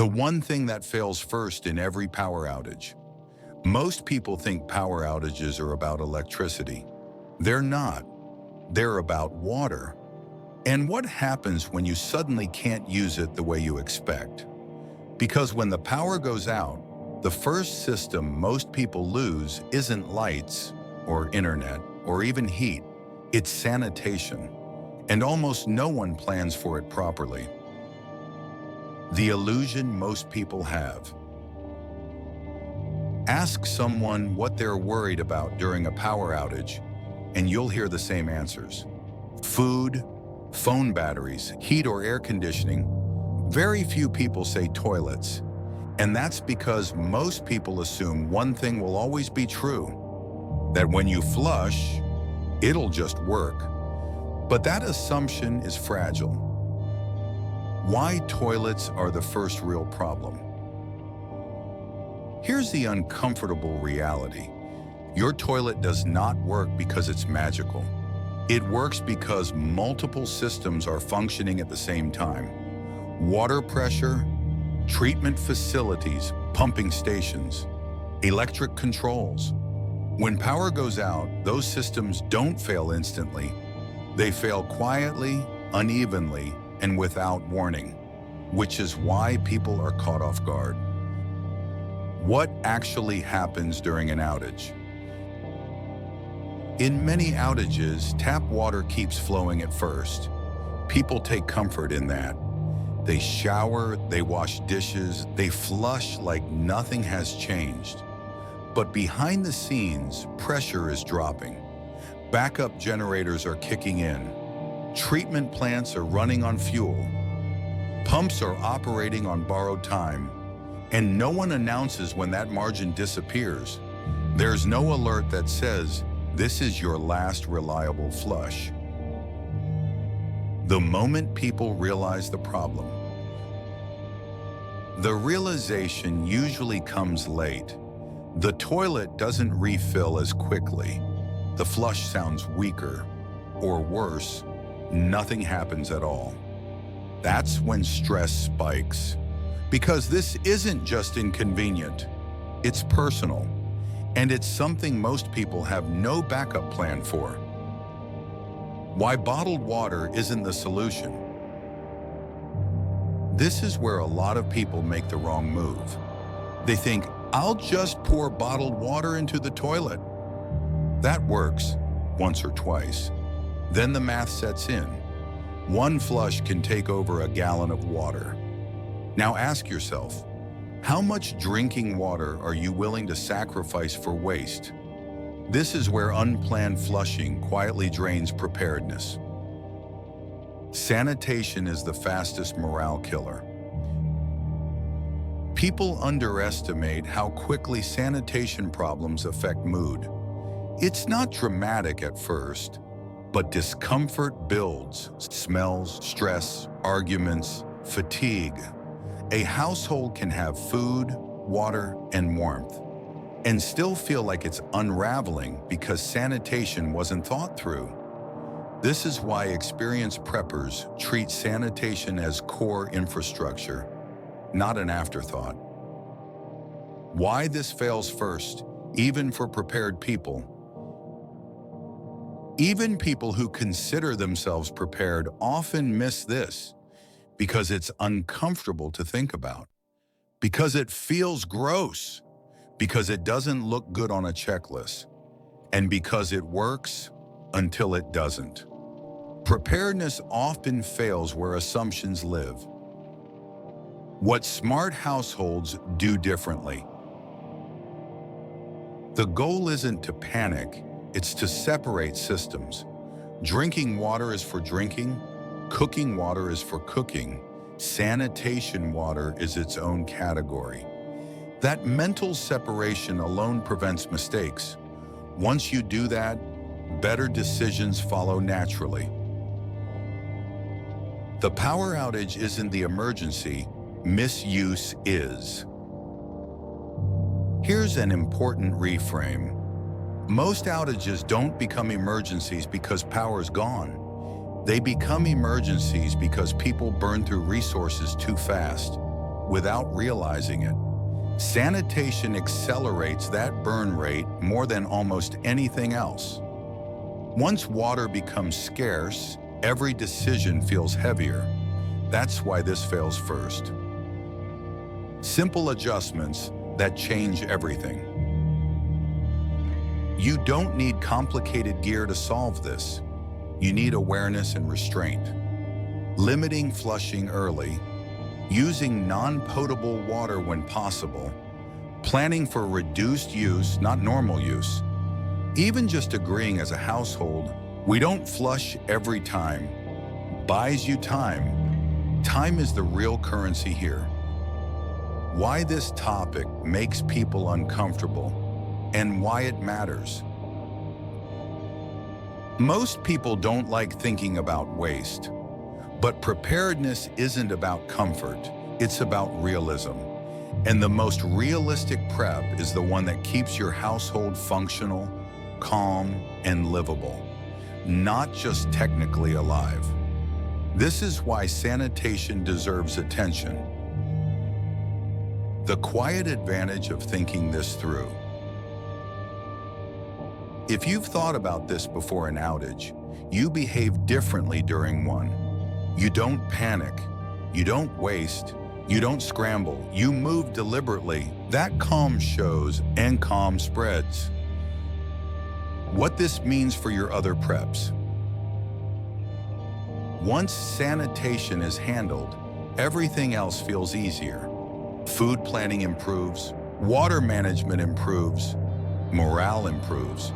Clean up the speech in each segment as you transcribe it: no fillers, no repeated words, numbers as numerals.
The one thing that fails first in every power outage. Most people think power outages are about electricity. They're not. They're about water. And what happens when you suddenly can't use it the way you expect? Because when the power goes out, the first system most people lose isn't lights or internet or even heat. It's sanitation. And almost no one plans for it properly. The illusion most people have. Ask someone what they're worried about during a power outage, and you'll hear the same answers. Food, phone batteries, heat or air conditioning. Very few people say toilets. And that's because most people assume one thing will always be true, that when you flush, it'll just work. But that assumption is fragile. Why toilets are the first real problem. Here's the uncomfortable reality. Your toilet does not work because it's magical. It works because multiple systems are functioning at the same time. Water pressure, treatment facilities, pumping stations, electric controls. When power goes out, those systems don't fail instantly. They fail quietly, unevenly, and without warning, which is why people are caught off guard. What actually happens during an outage? In many outages, tap water keeps flowing at first. People take comfort in that. They shower, they wash dishes, they flush like nothing has changed. But behind the scenes, pressure is dropping. Backup generators are kicking in. Treatment plants are running on fuel. Pumps are operating on borrowed time. And no one announces when that margin disappears. There's no alert that says, this is your last reliable flush. The moment people realize the problem. The realization usually comes late. The toilet doesn't refill as quickly. The flush sounds weaker, or worse, nothing happens at all. That's when stress spikes. Because this isn't just inconvenient, it's personal. And it's something most people have no backup plan for. Why bottled water isn't the solution. This is where a lot of people make the wrong move. They think, I'll just pour bottled water into the toilet. That works once or twice. Then the math sets in. One flush can take over a gallon of water. Now ask yourself, how much drinking water are you willing to sacrifice for waste? This is where unplanned flushing quietly drains preparedness. Sanitation is the fastest morale killer. People underestimate how quickly sanitation problems affect mood. It's not dramatic at first, but discomfort builds, smells, stress, arguments, fatigue. A household can have food, water, and warmth, and still feel like it's unraveling because sanitation wasn't thought through. This is why experienced preppers treat sanitation as core infrastructure, not an afterthought. Why this fails first, even for prepared people. Even people who consider themselves prepared often miss this because it's uncomfortable to think about, because it feels gross, because it doesn't look good on a checklist, and because it works until it doesn't. Preparedness often fails where assumptions live. What smart households do differently. The goal isn't to panic, it's to separate systems. Drinking water is for drinking, cooking water is for cooking, sanitation water is its own category. That mental separation alone prevents mistakes. Once you do that, better decisions follow naturally. The power outage isn't the emergency, misuse is. Here's an important reframe. Most outages don't become emergencies because power's gone. They become emergencies because people burn through resources too fast. without realizing it. Sanitation accelerates that burn rate more than almost anything else. Once water becomes scarce, every decision feels heavier. That's why this fails first. Simple adjustments that change everything. You don't need complicated gear to solve this. You need awareness and restraint. Limiting flushing early, using non-potable water when possible, planning for reduced use, not normal use. Even just agreeing as a household, we don't flush every time, buys you time. Time is the real currency here. Why this topic makes people uncomfortable and why it matters. Most people don't like thinking about waste, but preparedness isn't about comfort, it's about realism. And the most realistic prep is the one that keeps your household functional, calm, and livable, not just technically alive. This is why sanitation deserves attention. The quiet advantage of thinking this through. If you've thought about this before an outage, you behave differently during one. You don't panic, you don't waste, you don't scramble, you move deliberately. That calm shows and calm spreads. What this means for your other preps. Once sanitation is handled, everything else feels easier. Food planning improves, water management improves, morale improves.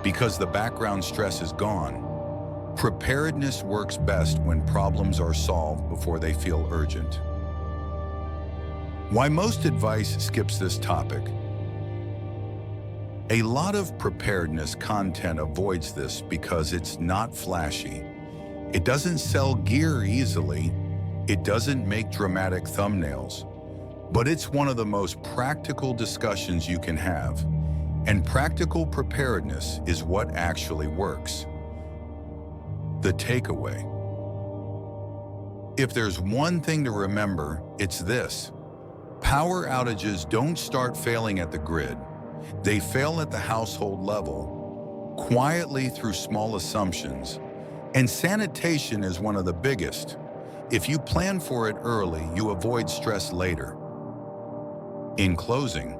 Because the background stress is gone, preparedness works best when problems are solved before they feel urgent. Why most advice skips this topic. A lot of preparedness content avoids this because it's not flashy. It doesn't sell gear easily. It doesn't make dramatic thumbnails. But it's one of the most practical discussions you can have. And practical preparedness is what actually works. The takeaway. If there's one thing to remember, it's this. Power outages don't start failing at the grid. They fail at the household level, quietly through small assumptions. And sanitation is one of the biggest. If you plan for it early, you avoid stress later. In closing,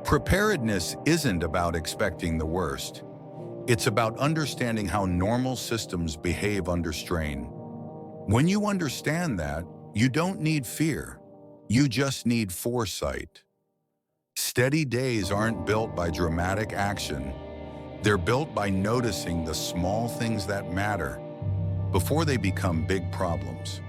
preparedness isn't about expecting the worst. It's about understanding how normal systems behave under strain. When you understand that, you don't need fear. You just need foresight. Steady days aren't built by dramatic action. They're built by noticing the small things that matter before they become big problems.